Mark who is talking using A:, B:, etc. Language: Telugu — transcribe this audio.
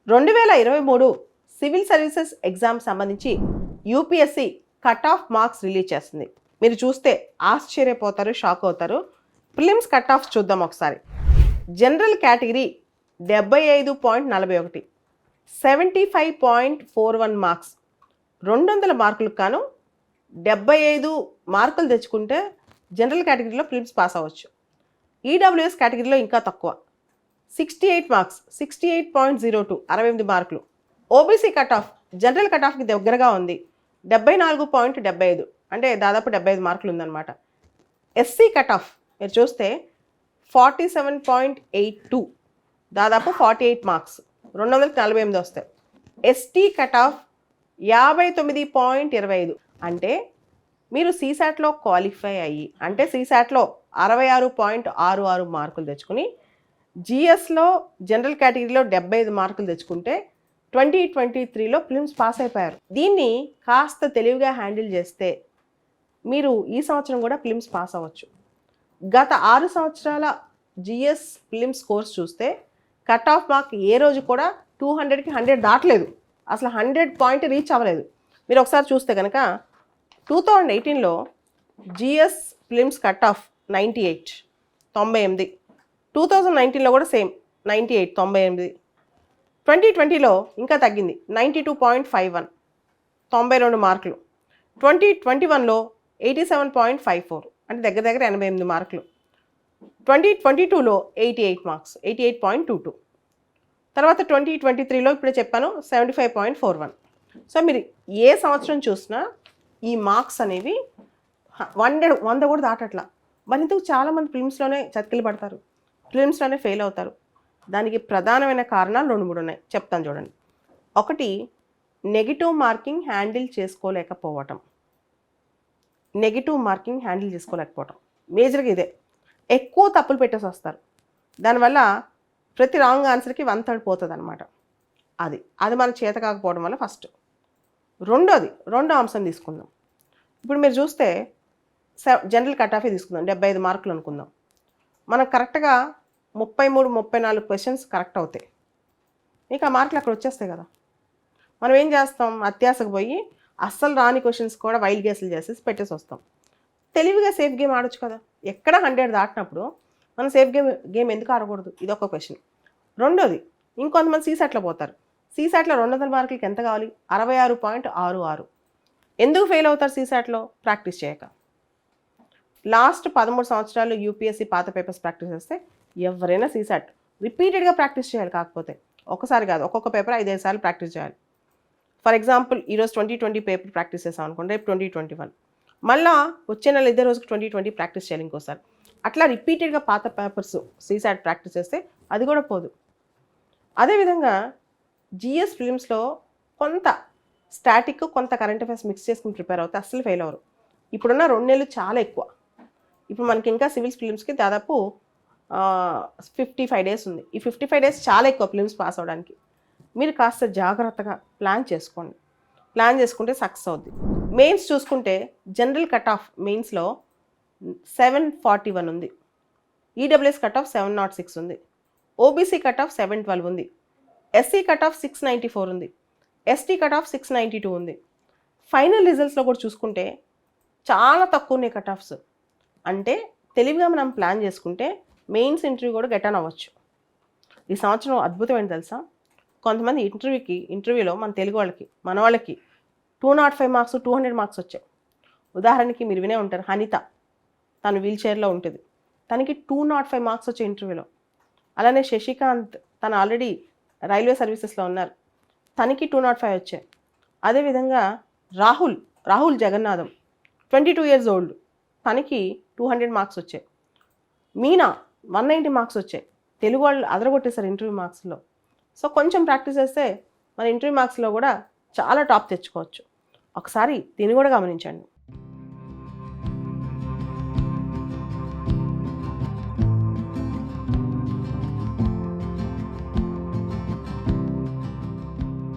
A: 2023 సివిల్ సర్వీసెస్ ఎగ్జామ్ సంబంధించి UPSC cut off marks release చేస్తుంది. మీరు చూస్తే ఆశ్చర్యపోతారు, షాక్ అవుతారు. ప్రిలిమ్స్ కట్ ఆఫ్ చూద్దాం ఒకసారి. జనరల్ కేటగిరీ 75.41, 75.41 మార్క్స్, 200 మార్కులకు కాను 75 మార్కులు తెచ్చుకుంటే జనరల్ కేటగిరీలో ప్రిలిమ్స్ పాస్ అవ్వచ్చు. ఈడబ్ల్యూఎస్ కేటగిరీలో ఇంకా తక్కువ, 68 మార్క్స్, 68.02, 68 మార్కులు. OBC cut off general cut ఆఫ్కి దగ్గరగా ఉంది, 74.75, అంటే దాదాపు 75 మార్కులు ఉందన్నమాట. ఎస్సీ కట్ ఆఫ్ మీరు చూస్తే 47.82, దాదాపు 48 మార్క్స్, 248 వస్తాయి. ఎస్టీ కట్ ఆఫ్ 59.25, అంటే మీరు సీసాట్లో క్వాలిఫై అయ్యి, అంటే సీసాట్లో 66.66 మార్కులు తెచ్చుకుని జిఎస్లో జనరల్ కేటగిరీలో 75 మార్కులు తెచ్చుకుంటే 2023లో ప్రిలిమ్స్ పాస్ అయిపోయారు. దీన్ని కాస్త తెలివిగా హ్యాండిల్ చేస్తే మీరు ఈ సంవత్సరం కూడా ప్రిలిమ్స్ పాస్ అవ్వచ్చు. గత 6 సంవత్సరాల జిఎస్ ప్రిలిమ్స్ కోర్స్ చూస్తే కట్ ఆఫ్ మార్క్ ఏ రోజు కూడా 200కి 100 దాటలేదు, అసలు 100 పాయింట్ రీచ్ అవ్వలేదు. మీరు ఒకసారి చూస్తే కనుక 2018లో జిఎస్ ప్రిలిమ్స్ కట్ ఆఫ్ 98, 98. 2019లో కూడా సేమ్ 98, 98. 2020లో ఇంకా తగ్గింది, 92.51, 92 మార్కులు. 2021లో 87.54, అంటే దగ్గర దగ్గర 88 మార్కులు. 2022లో 88 మార్క్స్, 88.22. తర్వాత 2023లో ఇప్పుడే చెప్పాను 75.41. సో మీరు ఏ సంవత్సరం చూసినా ఈ మార్క్స్ అనేవి 100 కూడా దాటట్లా. మరి ఇందుకు చాలామంది ప్రిలిమ్స్లోనే చతికిలు పడతారు, ప్రిలిమ్స్లోనే ఫెయిల్ అవుతారు. దానికి ప్రధానమైన కారణాలు 2-3 ఉన్నాయి, చెప్తాను చూడండి. ఒకటి, నెగిటివ్ మార్కింగ్ హ్యాండిల్ చేసుకోలేకపోవటం. నెగిటివ్ మార్కింగ్ హ్యాండిల్ చేసుకోలేకపోవటం మేజర్గా ఇదే. ఎక్కువ తప్పులు పెట్టేసి వస్తారు, దానివల్ల ప్రతి రాంగ్ ఆన్సర్కి 1/3 పోతుంది అనమాట. అది మన చేత కాకపోవడం వల్ల ఫస్ట్. రెండో అంశం తీసుకుందాం. ఇప్పుడు మీరు చూస్తే జనరల్ కట్ ఆఫే తీసుకుందాం, 75 మార్కులు అనుకుందాం. మనకు కరెక్ట్గా 33-34 క్వశ్చన్స్ కరెక్ట్ అవుతాయి, మీకు ఆ మార్కులు అక్కడ వచ్చేస్తాయి కదా. మనం ఏం చేస్తాం, అత్యాశకు పోయి అస్సలు రాని క్వశ్చన్స్ కూడా వైల్డ్ గేసులు చేసేసి పెట్టేసి వస్తాం. తెలివిగా సేఫ్ గేమ్ ఆడొచ్చు కదా. ఎక్కడ 100 దాటినప్పుడు మనం సేఫ్ గేమ్ ఎందుకు ఆడకూడదు, ఇది ఒక క్వశ్చన్. రెండోది, ఇంకొంతమంది సీసాట్లో పోతారు. సీసాట్లో 200 మార్కులకి ఎంత కావాలి, 66.66. ఎందుకు ఫెయిల్ అవుతారు సీసాట్లో, ప్రాక్టీస్ చేయక. లాస్ట్ 13 సంవత్సరాలు యూపీఎస్సీ పాత పేపర్స్ ప్రాక్టీస్ చేస్తే ఎవరైనా సీసాట్ రిపీటెడ్గా ప్రాక్టీస్ చేయాలి. కాకపోతే ఒకసారి కాదు, ఒక్కొక్క పేపర్ 5-5 సార్లు ప్రాక్టీస్ చేయాలి. ఫర్ ఎగ్జాంపుల్ ఈరోజు 2020 పేపర్ ప్రాక్టీస్ చేసాం అనుకోండి, రేపు 2021, మళ్ళీ వచ్చే నెల ఇదే రోజుకి 2020 ప్రాక్టీస్ చేయాలి ఇంకోసారి. అట్లా రిపీటెడ్గా పాత పేపర్స్ సీసాట్ ప్రాక్టీస్ చేస్తే అది కూడా పోదు. అదేవిధంగా జిఎస్ ఫిలిమ్స్లో కొంత స్టాటిక్, కొంత కరెంట్ అఫైర్స్ మిక్స్ చేసుకుని ప్రిపేర్ అవుతే అస్సలు ఫెయిల్ అవ్వరు. ఇప్పుడున్న 2 నెలలు చాలా ఎక్కువ. ఇప్పుడు మనకి ఇంకా సివిల్స్ ఫిలిమ్స్కి దాదాపు 55 డేస్ ఉంది. ఈ 55 డేస్ చాలా ఎక్కువ ఫిలిమ్స్ పాస్ అవ్వడానికి. మీరు కాస్త జాగ్రత్తగా ప్లాన్ చేసుకోండి. ప్లాన్ చేసుకుంటే సక్సెస్ అవుద్ది. మెయిన్స్ చూసుకుంటే జనరల్ కట్ ఆఫ్ మెయిన్స్లో 741 ఉంది, ఈడబ్ల్యూఎస్ కట్ ఆఫ్ 706 ఉంది, ఓబీసీ కట్ ఆఫ్ 712 ఉంది, ఎస్సీ కట్ ఆఫ్ 694 ఉంది, ఎస్టీ కట్ ఆఫ్ 692 ఉంది. ఫైనల్ రిజల్ట్స్లో కూడా చూసుకుంటే చాలా తక్కువ ఉన్నాయి కట్ ఆఫ్స్. అంటే తెలివిగా మనం ప్లాన్ చేసుకుంటే మెయిన్స్ ఇంటర్వ్యూ కూడా గెట్ ఆన్ అవ్వచ్చు. ఈ సంవత్సరం అద్భుతం ఏంటి తెలుసా, కొంతమంది ఇంటర్వ్యూలో మన తెలుగు వాళ్ళకి, మన వాళ్ళకి 205 మార్క్స్, 200 మార్క్స్ వచ్చాయి. ఉదాహరణకి మీరు వినే ఉంటారు, హనిత, తను వీల్ చైర్లో ఉంటుంది, తనకి 205 మార్క్స్ వచ్చాయి ఇంటర్వ్యూలో. అలానే శశికాంత్, తను ఆల్రెడీ రైల్వే సర్వీసెస్లో ఉన్నారు, తనకి 205 వచ్చాయి. అదేవిధంగా రాహుల్ జగన్నాథం, 22 years old, తనకి 200 మార్క్స్ వచ్చాయి. మీనా 190 మార్క్స్ వచ్చాయి. తెలుగు వాళ్ళు అదరగొట్టేశారు ఇంటర్వ్యూ మార్క్స్లో. సో కొంచెం ప్రాక్టీస్ చేస్తే మన ఇంటర్వ్యూ మార్క్స్లో కూడా చాలా టాప్ తెచ్చుకోవచ్చు. ఒకసారి దీన్ని కూడా గమనించండి.